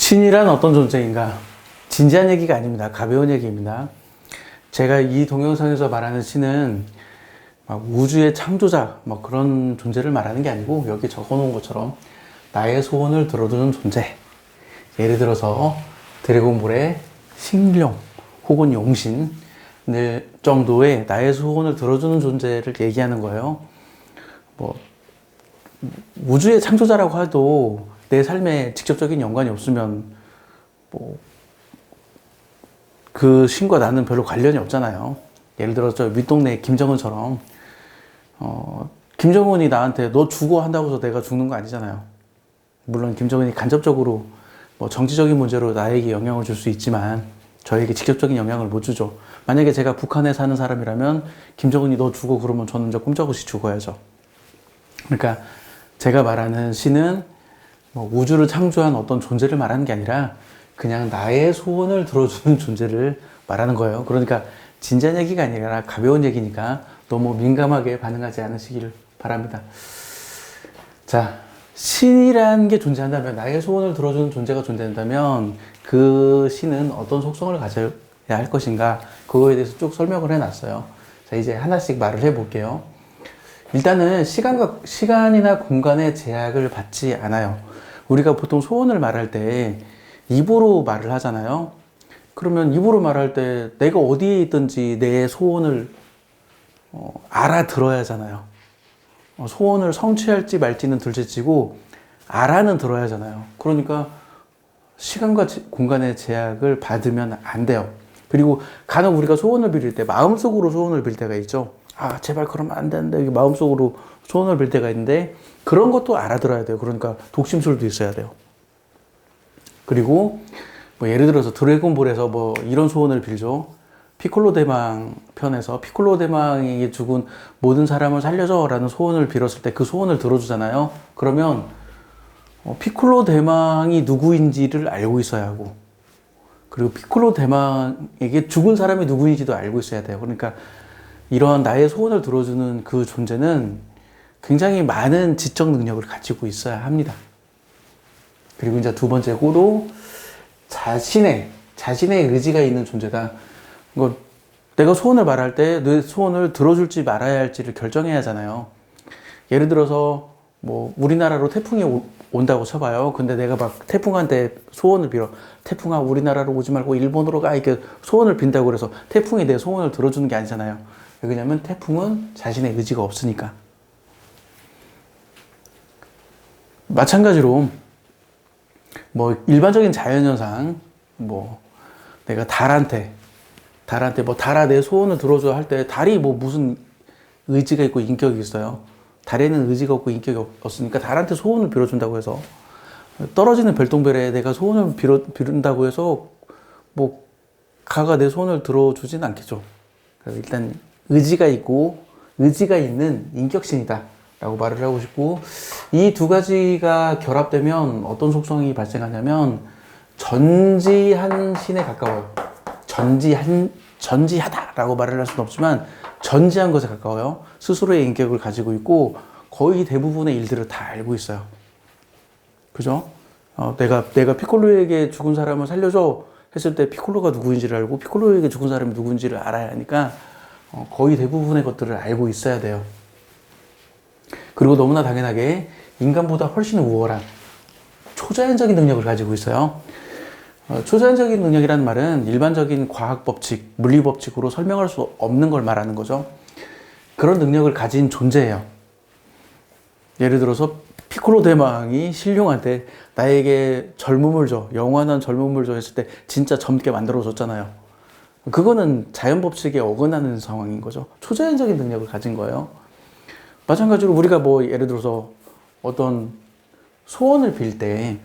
신이란 어떤 존재인가? 진지한 얘기가 아닙니다. 가벼운 얘기입니다. 제가 이 동영상에서 말하는 신은 막 우주의 창조자, 뭐 그런 존재를 말하는 게 아니고, 여기 적어 놓은 것처럼 나의 소원을 들어주는 존재. 예를 들어서 드래곤볼의 식룡 혹은 용신 정도의 나의 소원을 들어주는 존재를 얘기하는 거예요. 뭐 우주의 창조자라고 해도 내 삶에 직접적인 연관이 없으면 뭐 그 신과 나는 별로 관련이 없잖아요. 예를 들어 저 윗동네 김정은처럼 김정은이 나한테 너 죽어 한다고 해서 내가 죽는 거 아니잖아요. 물론 김정은이 간접적으로 뭐 정치적인 문제로 나에게 영향을 줄 수 있지만 저에게 직접적인 영향을 못 주죠. 만약에 제가 북한에 사는 사람이라면 김정은이 너 죽어 그러면 저는 이제 꼼짝없이 죽어야죠. 그러니까 제가 말하는 신은 뭐 우주를 창조한 어떤 존재를 말하는 게 아니라 그냥 나의 소원을 들어주는 존재를 말하는 거예요. 그러니까 진지한 얘기가 아니라 가벼운 얘기니까 너무 민감하게 반응하지 않으시기를 바랍니다. 자, 신이라는 게 존재한다면, 나의 소원을 들어주는 존재가 존재한다면 그 신은 어떤 속성을 가져야 할 것인가, 그거에 대해서 쭉 설명을 해놨어요. 자, 이제 하나씩 말을 해볼게요. 일단은 시간이나 공간의 제약을 받지 않아요. 우리가 보통 소원을 말할 때 입으로 말을 하잖아요. 그러면 입으로 말할 때 내가 어디에 있든지 내 소원을 알아들어야 하잖아요. 소원을 성취할지 말지는 둘째치고 알아는 들어야 하잖아요. 그러니까 시간과 공간의 제약을 받으면 안 돼요. 그리고 간혹 우리가 소원을 빌릴 때 마음속으로 소원을 빌 때가 있죠. 아, 제발 그러면 안 되는데, 이게 마음속으로 소원을 빌 때가 있는데 그런 것도 알아들어야 돼요. 그러니까 독심술도 있어야 돼요. 그리고 뭐 예를 들어서 드래곤볼에서 뭐 이런 소원을 빌죠. 피콜로 대망 편에서 피콜로 대망이 죽은 모든 사람을 살려줘 라는 소원을 빌었을 때 그 소원을 들어주잖아요. 그러면 피콜로 대망이 누구인지를 알고 있어야 하고, 그리고 피콜로 대망에게 죽은 사람이 누구인지도 알고 있어야 돼요. 그러니까 이런 나의 소원을 들어주는 그 존재는 굉장히 많은 지적 능력을 가지고 있어야 합니다. 그리고 이제 두 번째고도 자신의 의지가 있는 존재다. 내가 소원을 말할 때 내 소원을 들어줄지 말아야 할지를 결정해야 하잖아요. 예를 들어서 뭐 우리나라로 태풍이 온다고 쳐봐요. 근데 내가 막 태풍한테 소원을 빌어. 태풍아, 우리나라로 오지 말고 일본으로 가. 이렇게 소원을 빈다고 그래서 태풍이 내 소원을 들어주는 게 아니잖아요. 왜냐면 태풍은 자신의 의지가 없으니까. 마찬가지로 뭐 일반적인 자연현상, 뭐 내가 달한테 뭐 달아 내 소원을 들어줘 할 때 달이 뭐 무슨 의지가 있고 인격이 있어요. 달에는 의지가 없고 인격이 없으니까 달한테 소원을 빌어준다고 해서 떨어지는 별똥별에 내가 소원을 빌은다고 해서 뭐 가가 내 소원을 들어주진 않겠죠. 그래서 일단 의지가 있고 의지가 있는 인격신이다 라고 말을 하고 싶고, 이 두 가지가 결합되면 어떤 속성이 발생하냐면 전지한 신에 가까워요. 전지하다라고 말을 할 수는 없지만 전지한 것에 가까워요. 스스로의 인격을 가지고 있고 거의 대부분의 일들을 다 알고 있어요. 그죠? 내가 피콜로에게 죽은 사람을 살려줘 했을 때 피콜로가 누구인지를 알고 피콜로에게 죽은 사람이 누구인지를 알아야 하니까 거의 대부분의 것들을 알고 있어야 돼요. 그리고 너무나 당연하게 인간보다 훨씬 우월한 초자연적인 능력을 가지고 있어요. 초자연적인 능력이라는 말은 일반적인 과학 법칙, 물리 법칙으로 설명할 수 없는 걸 말하는 거죠. 그런 능력을 가진 존재예요. 예를 들어서 피콜로 대망이 신룡한테 나에게 젊음을 줘, 영원한 젊음을 줘 했을 때 진짜 젊게 만들어줬잖아요. 그거는 자연 법칙에 어긋나는 상황인 거죠. 초자연적인 능력을 가진 거예요. 마찬가지로 우리가 뭐 예를 들어서 어떤 소원을 빌 때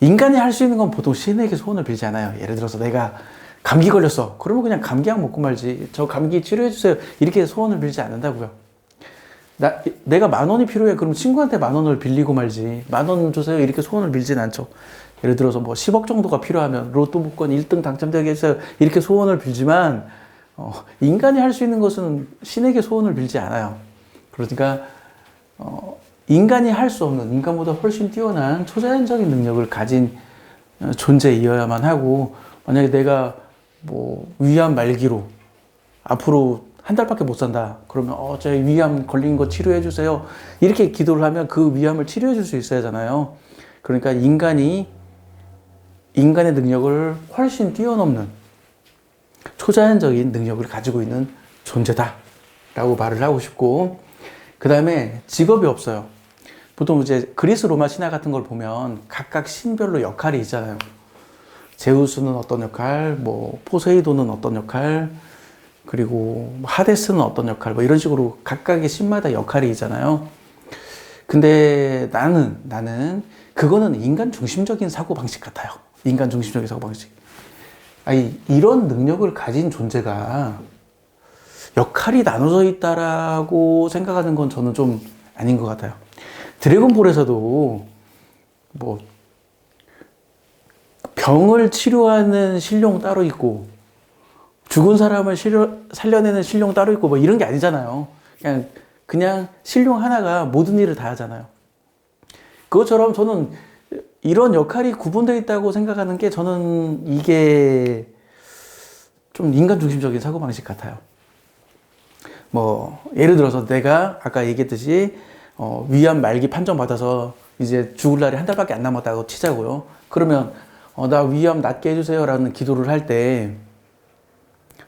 인간이 할 수 있는 건 보통 신에게 소원을 빌지 않아요. 예를 들어서 내가 감기 걸렸어. 그러면 그냥 감기약 먹고 말지. 저 감기 치료해 주세요. 이렇게 소원을 빌지 않는다고요. 내가 10,000원이 필요해. 그럼 친구한테 10,000원을 빌리고 말지. 10,000원 주세요. 이렇게 소원을 빌진 않죠. 예를 들어서 뭐 10억 정도가 필요하면 로또 복권 1등 당첨되게 해서 이렇게 소원을 빌지만 인간이 할 수 있는 것은 신에게 소원을 빌지 않아요. 그러니까 인간이 할 수 없는, 인간보다 훨씬 뛰어난 초자연적인 능력을 가진 존재이어야만 하고, 만약에 내가 뭐 위암 말기로 앞으로 한 달밖에 못 산다. 그러면 제 위암 걸린 거 치료해 주세요. 이렇게 기도를 하면 그 위암을 치료해 줄 수 있어야 하잖아요. 그러니까 인간의 능력을 훨씬 뛰어넘는 초자연적인 능력을 가지고 있는 존재다라고 말을 하고 싶고, 그 다음에 직업이 없어요. 보통 이제 그리스 로마 신화 같은 걸 보면 각각 신별로 역할이 있잖아요. 제우스는 어떤 역할, 뭐 포세이돈은 어떤 역할, 그리고 하데스는 어떤 역할, 뭐 이런 식으로 각각의 신마다 역할이 있잖아요. 근데 나는 그거는 인간 중심적인 사고방식 같아요. 인간 중심적인 사고방식. 아니, 이런 능력을 가진 존재가 역할이 나눠져 있다라고 생각하는 건 저는 좀 아닌 것 같아요. 드래곤볼에서도 뭐 병을 치료하는 신용 따로 있고 죽은 사람을 살려내는 신용 따로 있고 뭐 이런 게 아니잖아요. 그냥 신용 하나가 모든 일을 다 하잖아요. 그것처럼 저는 이런 역할이 구분되어 있다고 생각하는 게 저는 이게 좀 인간 중심적인 사고방식 같아요. 뭐 예를 들어서 내가 아까 얘기했듯이 위암 말기 판정받아서 이제 죽을 날이 한 달밖에 안 남았다고 치자고요. 그러면 나 위암 낫게 해주세요 라는 기도를 할 때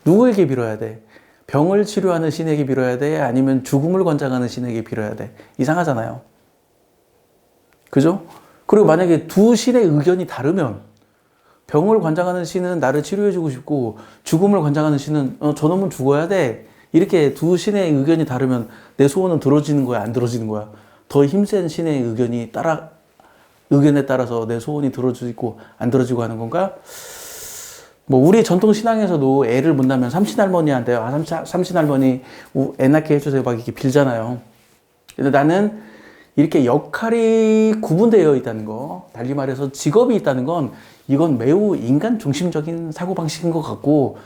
누구에게 빌어야 돼? 병을 치료하는 신에게 빌어야 돼? 아니면 죽음을 권장하는 신에게 빌어야 돼? 이상하잖아요. 그죠? 그리고 만약에 두 신의 의견이 다르면 병을 권장하는 신은 나를 치료해주고 싶고 죽음을 권장하는 신은 저놈은 죽어야 돼. 이렇게 두 신의 의견이 다르면 내 소원은 들어지는 거야, 안 들어지는 거야? 더 힘센 신의 의견에 따라서 내 소원이 들어지고 안 들어지고 하는 건가? 뭐 우리 전통 신앙에서도 애를 못 낳으면 삼신할머니한테 삼신할머니 애 낳게 해주세요 막 이렇게 빌잖아요. 근데 나는 이렇게 역할이 구분되어 있다는 거, 달리 말해서 직업이 있다는 건 이건 매우 인간 중심적인 사고방식인 것 같고,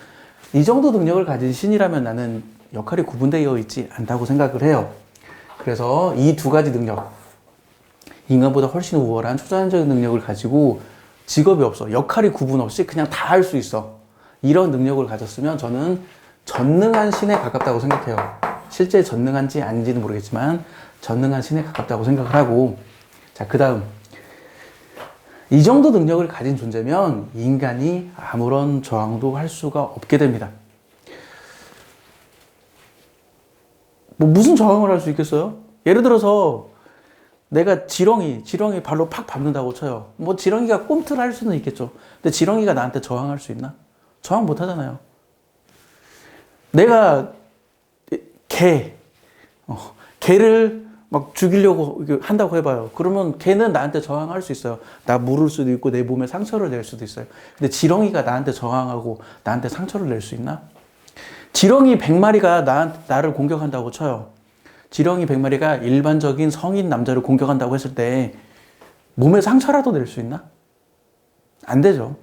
이 정도 능력을 가진 신이라면 나는 역할이 구분되어 있지 않다고 생각을 해요. 그래서 이 두 가지 능력, 인간보다 훨씬 우월한 초자연적인 능력을 가지고 직업이 없어, 역할이 구분 없이 그냥 다 할 수 있어, 이런 능력을 가졌으면 저는 전능한 신에 가깝다고 생각해요. 실제 전능한지 아닌지는 모르겠지만 전능한 신에 가깝다고 생각을 하고, 자, 그 다음, 이 정도 능력을 가진 존재면 인간이 아무런 저항도 할 수가 없게 됩니다. 뭐 무슨 저항을 할 수 있겠어요? 예를 들어서 내가 지렁이 발로 팍 밟는다고 쳐요. 뭐 지렁이가 꼼틀할 수는 있겠죠. 근데 지렁이가 나한테 저항할 수 있나? 저항 못 하잖아요. 내가 개를 막 죽이려고 한다고 해봐요. 그러면 개는 나한테 저항할 수 있어요. 나 물을 수도 있고 내 몸에 상처를 낼 수도 있어요. 근데 지렁이가 나한테 저항하고 나한테 상처를 낼 수 있나? 지렁이 100마리가 나를 공격한다고 쳐요. 지렁이 100마리가 일반적인 성인 남자를 공격한다고 했을 때 몸에 상처라도 낼 수 있나? 안 되죠.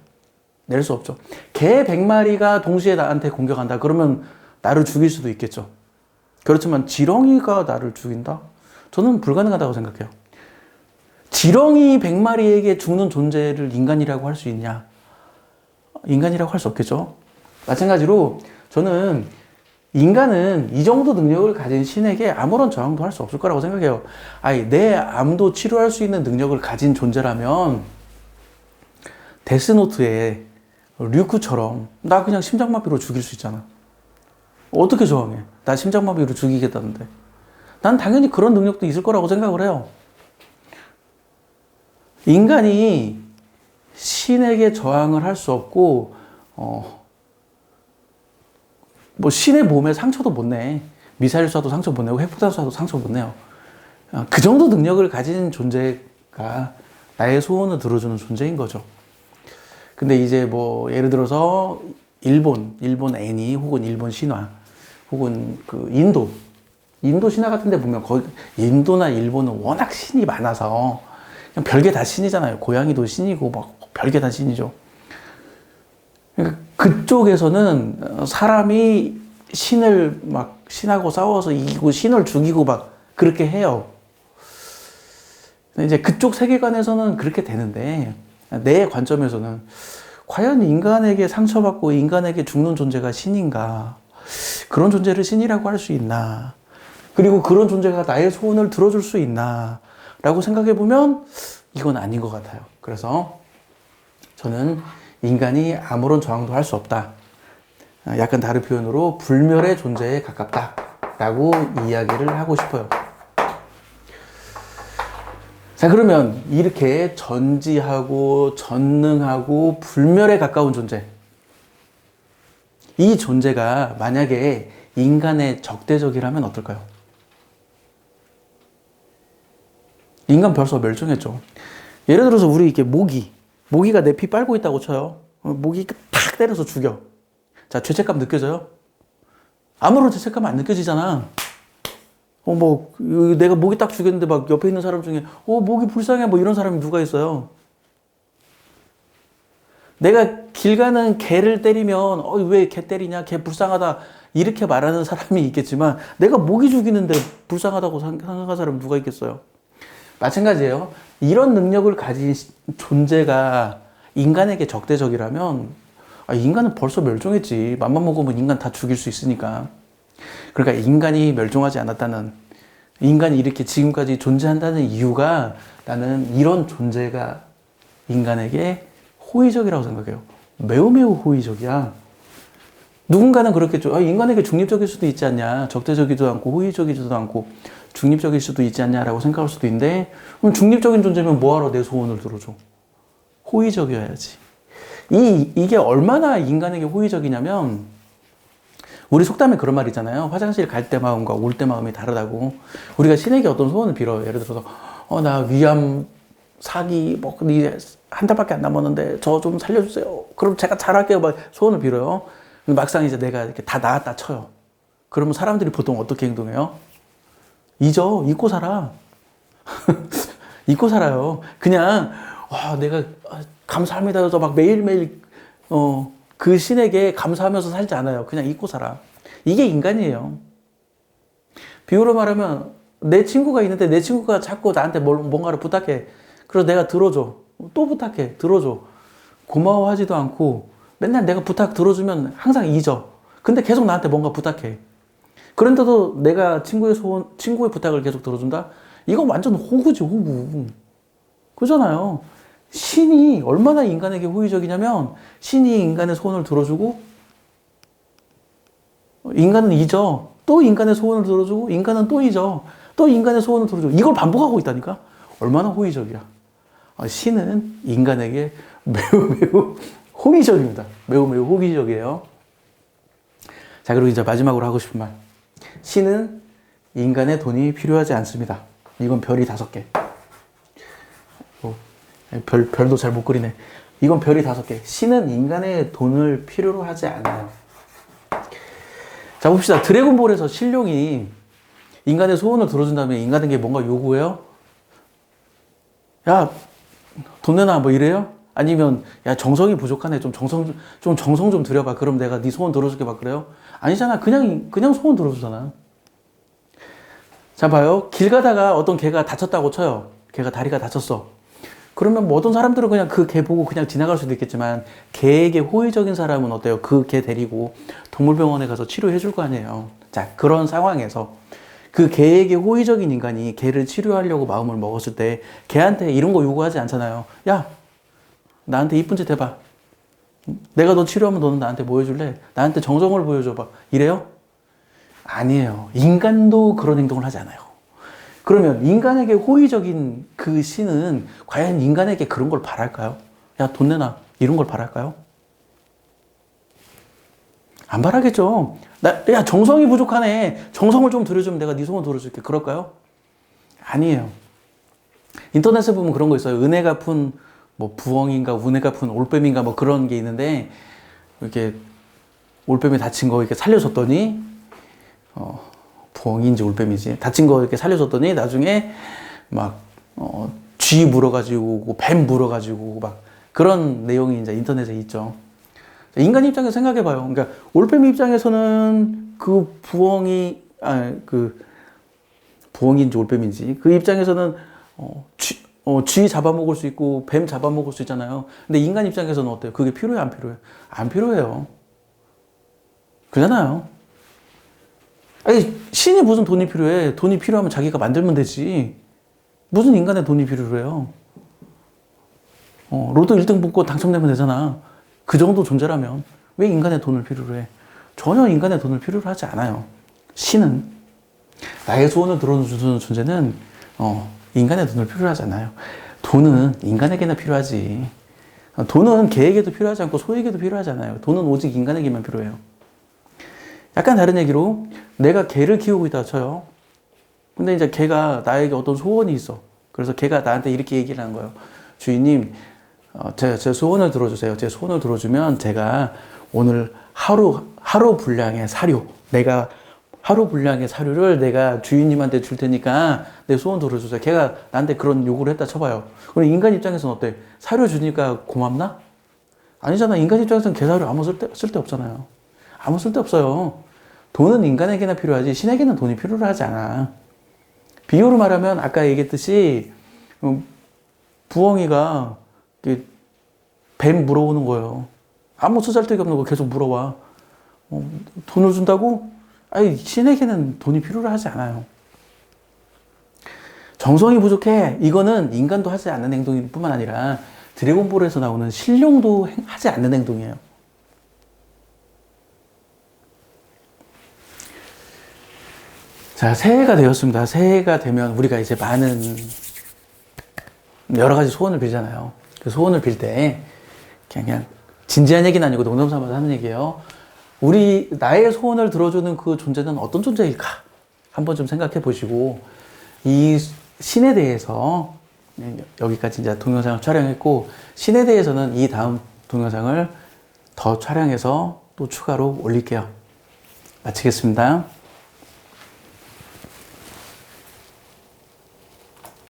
낼 수 없죠. 개 100마리가 동시에 나한테 공격한다. 그러면 나를 죽일 수도 있겠죠. 그렇지만 지렁이가 나를 죽인다? 저는 불가능하다고 생각해요. 지렁이 100마리에게 죽는 존재를 인간이라고 할 수 있냐? 인간이라고 할 수 없겠죠. 마찬가지로 저는 인간은 이 정도 능력을 가진 신에게 아무런 저항도 할 수 없을 거라고 생각해요. 내 암도 치료할 수 있는 능력을 가진 존재라면 데스노트에 류크처럼 나 그냥 심장마비로 죽일 수 있잖아. 어떻게 저항해? 나 심장마비로 죽이겠다는데. 난 당연히 그런 능력도 있을 거라고 생각을 해요. 인간이 신에게 저항을 할 수 없고, 뭐 신의 몸에 상처도 못 내. 미사일 쏴도 상처 못 내고 핵폭탄 쏴도 상처 못 내요. 그 정도 능력을 가진 존재가 나의 소원을 들어주는 존재인 거죠. 근데 이제 뭐 예를 들어서 일본 애니 혹은 일본 신화 혹은 그 인도 신화 같은 데 보면 거기 인도나 일본은 워낙 신이 많아서 그냥 별게 다 신이잖아요. 고양이도 신이고 막 별게 다 신이죠. 그러니까 그쪽에서는 사람이 신하고 싸워서 이기고 신을 죽이고 막 그렇게 해요. 근데 이제 그쪽 세계관에서는 그렇게 되는데 내 관점에서는 과연 인간에게 상처받고 인간에게 죽는 존재가 신인가? 그런 존재를 신이라고 할 수 있나? 그리고 그런 존재가 나의 소원을 들어줄 수 있나? 라고 생각해 보면 이건 아닌 것 같아요. 그래서 저는 인간이 아무런 저항도 할 수 없다. 약간 다른 표현으로 불멸의 존재에 가깝다. 라고 이야기를 하고 싶어요. 자, 그러면 이렇게 전지하고 전능하고 불멸에 가까운 존재. 이 존재가 만약에 인간의 적대적이라면 어떨까요? 인간 벌써 멸종했죠. 예를 들어서 우리 이렇게 모기가 내 피 빨고 있다고 쳐요. 모기 탁 때려서 죽여. 자, 죄책감 느껴져요? 아무런 죄책감 안 느껴지잖아. 내가 모기 딱 죽였는데 막 옆에 있는 사람 중에, 모기 불쌍해, 뭐 이런 사람이 누가 있어요? 내가 길 가는 개를 때리면, 왜 개 때리냐? 개 불쌍하다. 이렇게 말하는 사람이 있겠지만, 내가 모기 죽이는데 불쌍하다고 생각하는 사람이 누가 있겠어요? 마찬가지예요. 이런 능력을 가진 존재가 인간에게 적대적이라면, 인간은 벌써 멸종했지. 맘만 먹으면 인간 다 죽일 수 있으니까. 그러니까 인간이 멸종하지 않았다는, 인간이 이렇게 지금까지 존재한다는 이유가 나는 이런 존재가 인간에게 호의적이라고 생각해요. 매우 매우 호의적이야. 누군가는 그렇겠죠. 인간에게 중립적일 수도 있지 않냐. 적대적이지도 않고 호의적이지도 않고 중립적일 수도 있지 않냐라고 생각할 수도 있는데, 그럼 중립적인 존재면 뭐하러 내 소원을 들어줘? 호의적이어야지. 이게 얼마나 인간에게 호의적이냐면, 우리 속담에 그런 말 있잖아요. 화장실 갈 때 마음과 올 때 마음이 다르다고. 우리가 신에게 어떤 소원을 빌어요. 예를 들어서, 나 위암, 사기, 이제 한 달밖에 안 남았는데, 저 좀 살려주세요. 그럼 제가 잘할게요. 막 소원을 빌어요. 근데 막상 이제 내가 이렇게 다 나았다 쳐요. 그러면 사람들이 보통 어떻게 행동해요? 잊고 살아. 잊고 살아요. 그냥, 내가 감사합니다 해서 막 매일매일, 그 신에게 감사하면서 살지 않아요. 그냥 잊고 살아. 이게 인간이에요. 비유로 말하면 내 친구가 있는데 내 친구가 자꾸 나한테 뭔가를 부탁해. 그래서 내가 들어줘. 또 부탁해. 들어줘. 고마워하지도 않고 맨날 내가 부탁 들어주면 항상 잊어. 근데 계속 나한테 뭔가 부탁해. 그런데도 내가 친구의 부탁을 계속 들어준다? 이건 완전 호구지, 호구. 그잖아요. 신이 얼마나 인간에게 호의적이냐면, 신이 인간의 소원을 들어주고, 인간은 잊어. 또 인간의 소원을 들어주고, 인간은 또 잊어. 또 인간의 소원을 들어주고. 이걸 반복하고 있다니까? 얼마나 호의적이야. 신은 인간에게 매우 매우 호의적입니다. 매우 매우 호의적이에요. 자, 그리고 이제 마지막으로 하고 싶은 말. 신은 인간의 돈이 필요하지 않습니다. 이건 별이 5개. 별도 잘 못 그리네. 이건 별이 5개. 신은 인간의 돈을 필요로 하지 않아요. 자, 봅시다. 드래곤볼에서 신룡이 인간의 소원을 들어준 다음에 인간에게 뭔가 요구해요? 야, 돈 내놔, 뭐 이래요? 아니면, 야, 정성이 부족하네. 좀 정성 좀 들여봐. 그럼 내가 네 소원 들어줄게. 막 그래요? 아니잖아. 그냥 소원 들어주잖아. 자, 봐요. 길 가다가 어떤 개가 다쳤다고 쳐요. 개가 다리가 다쳤어. 그러면 뭐 어떤 사람들은 그냥 그 개 보고 그냥 지나갈 수도 있겠지만, 개에게 호의적인 사람은 어때요? 그 개 데리고 동물병원에 가서 치료해 줄 거 아니에요. 자, 그런 상황에서 그 개에게 호의적인 인간이 개를 치료하려고 마음을 먹었을 때 개한테 이런 거 요구하지 않잖아요. 야, 나한테 이쁜 짓 해봐. 내가 너 치료하면 너는 나한테 뭐 해줄래? 나한테 정성을 보여줘봐. 이래요? 아니에요. 인간도 그런 행동을 하지 않아요. 그러면 인간에게 호의적인 그 신은 과연 인간에게 그런 걸 바랄까요? 야, 돈 내놔. 이런 걸 바랄까요? 안 바라겠죠. 야, 정성이 부족하네. 정성을 좀 들여주면 내가 네 소원 들어줄게. 그럴까요? 아니에요. 인터넷에 보면 그런 거 있어요. 은혜 갚은 뭐 부엉인가 운에 갚은 올빼미인가 뭐 그런 게 있는데, 이렇게 올빼미 다친 거 이렇게 살려줬더니, 부엉이인지 올빼미지 다친 거 이렇게 살려줬더니 나중에 막 쥐 물어가지고 뱀 물어가지고 막 그런 내용이 이제 인터넷에 있죠. 인간 입장에서 생각해봐요. 그러니까 올빼미 입장에서는 그 부엉이인지 올빼미인지 그 입장에서는 쥐 잡아먹을 수 있고 뱀 잡아먹을 수 있잖아요. 근데 인간 입장에서는 어때요? 그게 필요해, 안 필요해? 안 필요해요. 그잖아요. 아니, 신이 무슨 돈이 필요해? 돈이 필요하면 자기가 만들면 되지. 무슨 인간의 돈이 필요해요? 로또 1등 복권 당첨되면 되잖아. 그 정도 존재라면 왜 인간의 돈을 필요로 해? 전혀 인간의 돈을 필요로 하지 않아요. 신은 나의 소원을 들어주는 존재는 인간의 돈을 필요로 하지 않아요. 돈은 인간에게나 필요하지. 돈은 개에게도 필요하지 않고 소에게도 필요하지 않아요. 돈은 오직 인간에게만 필요해요. 약간 다른 얘기로 내가 개를 키우고 있다 쳐요. 근데 이제 개가 나에게 어떤 소원이 있어. 그래서 개가 나한테 이렇게 얘기를 하는 거예요. 주인님, 제 소원을 들어주세요. 제 소원을 들어주면 제가 오늘 하루 분량의 사료, 내가 하루 분량의 사료를 내가 주인님한테 줄 테니까 내 소원 들어주세요. 걔가 나한테 그런 요구를 했다 쳐봐요. 그럼 인간 입장에서는 어때? 사료 주니까 고맙나? 아니잖아. 인간 입장에서는 개 사료 아무 쓸데 없잖아요. 아무 쓸데 없어요. 돈은 인간에게나 필요하지 신에게는 돈이 필요로 하지 않아. 비유로 말하면 아까 얘기했듯이 부엉이가 뱀 물어오는 거예요. 아무 쓰잘데기 없는 거 계속 물어와. 돈을 준다고? 아니, 신에게는 돈이 필요로 하지 않아요. 정성이 부족해. 이거는 인간도 하지 않는 행동일 뿐만 아니라 드래곤볼에서 나오는 신룡도 하지 않는 행동이에요. 자, 새해가 되었습니다. 새해가 되면 우리가 이제 많은 여러 가지 소원을 빌잖아요. 그 소원을 빌 때 그냥 진지한 얘기는 아니고 농담 삼아서 하는 얘기예요. 나의 소원을 들어주는 그 존재는 어떤 존재일까? 한번 좀 생각해 보시고, 이 신에 대해서, 여기까지 이제 동영상을 촬영했고, 신에 대해서는 이 다음 동영상을 더 촬영해서 또 추가로 올릴게요. 마치겠습니다.